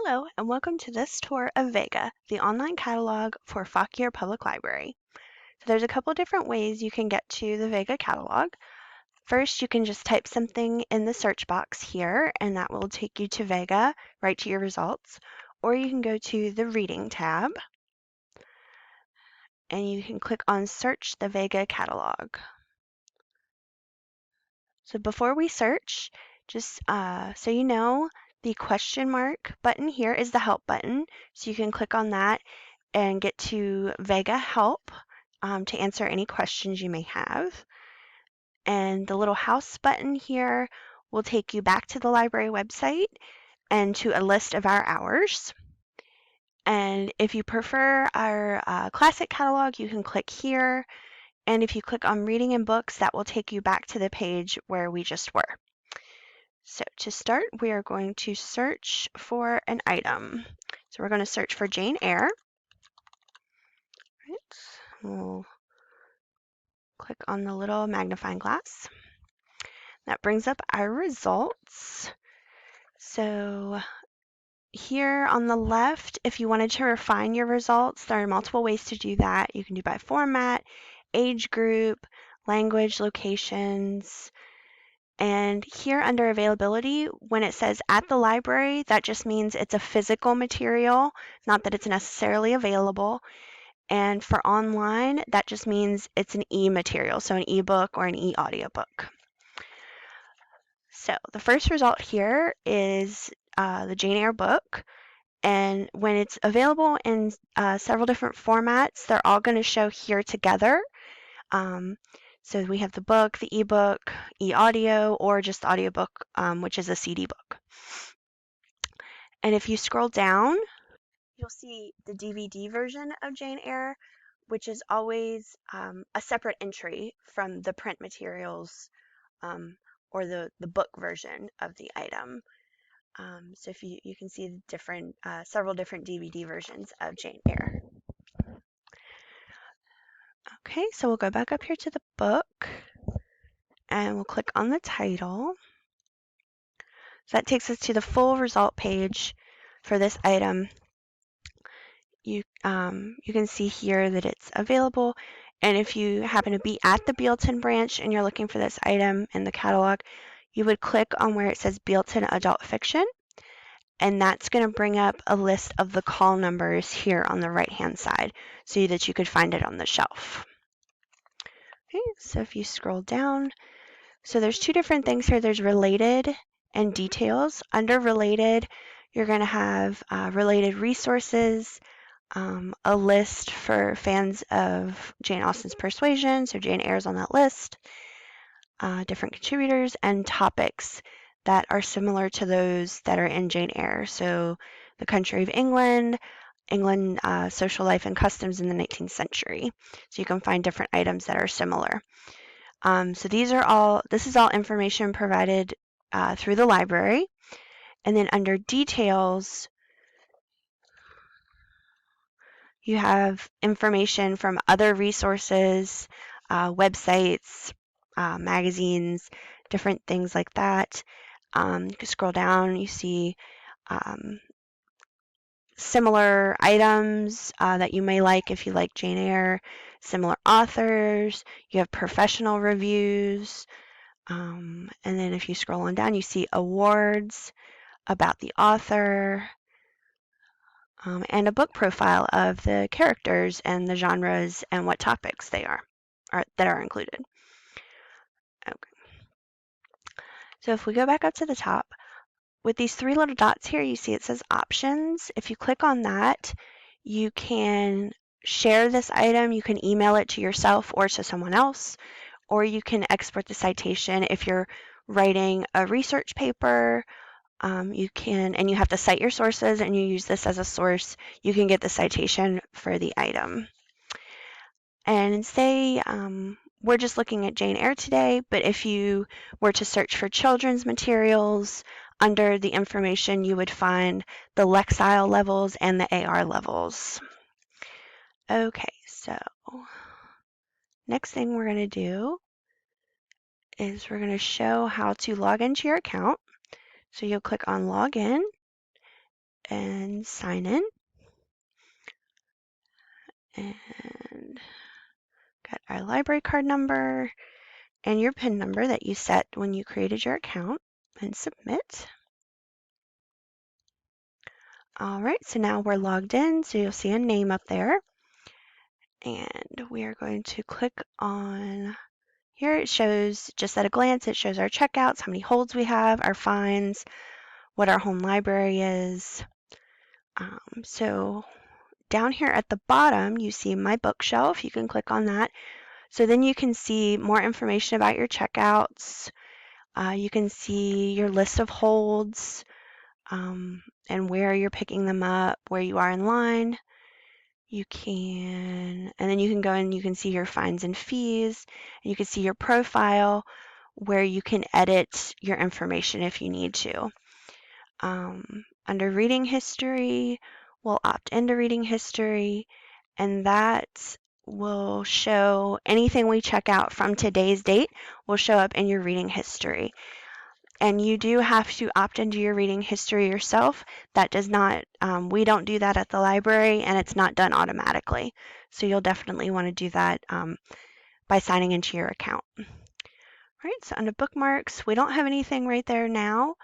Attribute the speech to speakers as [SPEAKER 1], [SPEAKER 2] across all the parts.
[SPEAKER 1] Hello, and welcome to this tour of Vega, the online catalog for Fauquier Public Library. So there's a couple different ways you can get to the Vega catalog. First, you can just type something in the search box here, and that will take you to Vega, right to your results. Or you can go to the Reading tab, and you can click on Search the Vega catalog. So before we search, just so you know, the question mark button here is the Help button. So you can click on that and get to Vega Help to answer any questions you may have. And the little house button here will take you back to the library website and to a list of our hours. And if you prefer our classic catalog, you can click here. And if you click on Reading and Books, that will take you back to the page where we just were. So to start, we are going to search for an item. So we're going to search for Jane Eyre. Right. We'll click on the little magnifying glass. That brings up our results. So here on the left, if you wanted to refine your results, there are multiple ways to do that. You can do by format, age group, language, locations. And here under availability, when it says at the library, that just means it's a physical material, not that it's necessarily available. And for online, that just means it's an e-material, so an e-book or an e-audiobook. So the first result here is the Jane Eyre book. And when it's available in several different formats, they're all going to show here together. So we have the book, the ebook, e-audio, or just audiobook, which is a CD book. And if you scroll down, you'll see the DVD version of Jane Eyre, which is always a separate entry from the print materials or the book version of the item. So if you can see the different, several different DVD versions of Jane Eyre. Okay, so we'll go back up here to the book and we'll click on the title. So that takes us to the full result page for this item. You can see here that it's available, and if you happen to be at the Bealton branch and you're looking for this item in the catalog, you would click on where it says Bealton Adult Fiction, and that's going to bring up a list of the call numbers here on the right-hand side so that you could find it on the shelf. Okay, so if you scroll down, so there's two different things here. There's related and details. Under related, you're going to have related resources, a list for fans of Jane Austen's Persuasion, so Jane Eyre's on that list, different contributors, and topics that are similar to those that are in Jane Eyre. So the country of England, social life and customs in the 19th century. So you can find different items that are similar. So this is all information provided through the library. And then under details, you have information from other resources, websites, magazines, different things like that. You can scroll down, you see similar items that you may like if you like Jane Eyre, similar authors, you have professional reviews, and then if you scroll on down, you see awards about the author, and a book profile of the characters and the genres and what topics they are that are included. Okay. So if we go back up to the top, with these three little dots here, you see it says options. If you click on that, you can share this item. You can email it to yourself or to someone else, or you can export the citation if you're writing a research paper. You can, and you have to cite your sources, and you use this as a source, you can get the citation for the item. And say we're just looking at Jane Eyre today, but if you were to search for children's materials, under the information you would find the Lexile levels and the AR levels. Okay, so next thing we're going to do is we're going to show how to log into your account. So you'll click on Login, and sign in. And got our library card number and your PIN number that you set when you created your account, and submit. All right, so now we're logged in, so you'll see a name up there. And we are going to click on here. It shows, just at a glance, it shows our checkouts, how many holds we have, our fines, what our home library is. So down here at the bottom, you see My Bookshelf. You can click on that. So then you can see more information about your checkouts. You can see your list of holds and where you're picking them up, where you are in line. And then you can go and you can see your fines and fees. And you can see your profile where you can edit your information if you need to. Under reading history, we'll opt into reading history, and that will show anything we check out from today's date will show up in your reading history. And you do have to opt into your reading history yourself. That does not, we don't do that at the library, and it's not done automatically. So you'll definitely want to do that by signing into your account. All right, so under bookmarks, we don't have anything right there now,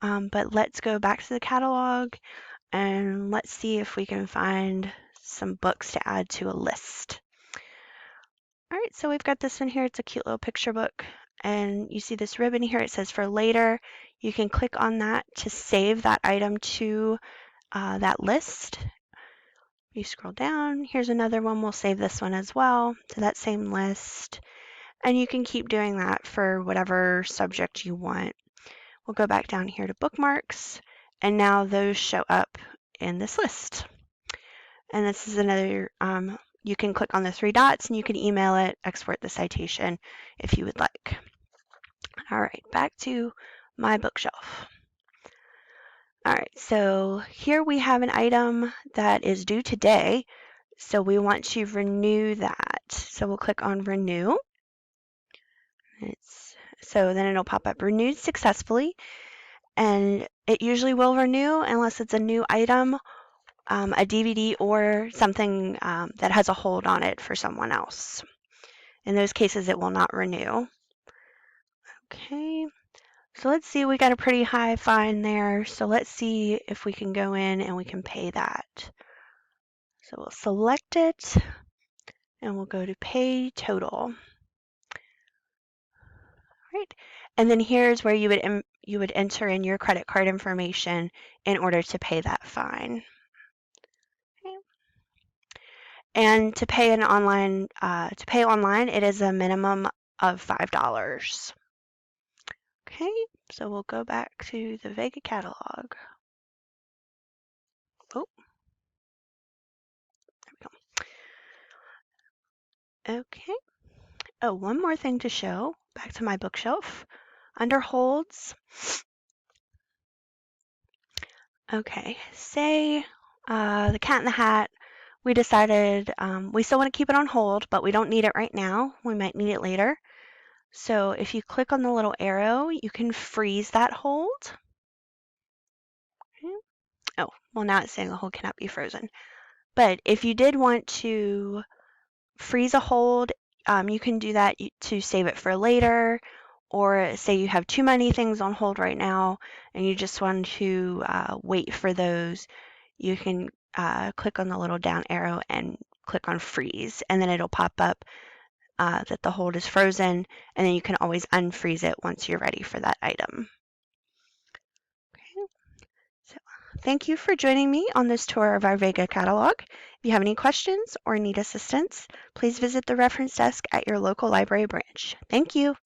[SPEAKER 1] but let's go back to the catalog and let's see if we can find some books to add to a list. All right, so we've got this one here. It's a cute little picture book. And you see this ribbon here. It says for later. You can click on that to save that item to that list. You scroll down. Here's another one. We'll save this one as well to that same list. And you can keep doing that for whatever subject you want. We'll go back down here to bookmarks. And now those show up in this list. And this is another, you can click on the three dots and you can email it, export the citation if you would like. All right, back to My Bookshelf. All right, so here we have an item that is due today. So we want to renew that. So we'll click on Renew. So then it'll pop up Renewed Successfully. And it usually will renew unless it's a new item, a DVD, or something that has a hold on it for someone else. In those cases, it will not renew. Okay, so let's see, we got a pretty high fine there. So let's see if we can go in and we can pay that. So we'll select it and we'll go to Pay Total. Right, and then here's where you would enter in your credit card information in order to pay that fine. Okay. And to pay online, it is a minimum of $5. Okay, so we'll go back to the Vega Catalog. Oh, there we go. Okay. Oh, one more thing to show. Back to My Bookshelf. Under holds. Okay, say the Cat in the Hat, we decided we still want to keep it on hold, but we don't need it right now. We might need it later. So if you click on the little arrow, you can freeze that hold. Okay. Oh, well, now it's saying the hold cannot be frozen. But if you did want to freeze a hold, you can do that to save it for later, or say you have too many things on hold right now and you just want to wait for those, you can click on the little down arrow and click on freeze, and then it'll pop up that the hold is frozen, and then you can always unfreeze it once you're ready for that item. Okay. So thank you for joining me on this tour of our Vega catalog. If you have any questions or need assistance, please visit the reference desk at your local library branch. Thank you.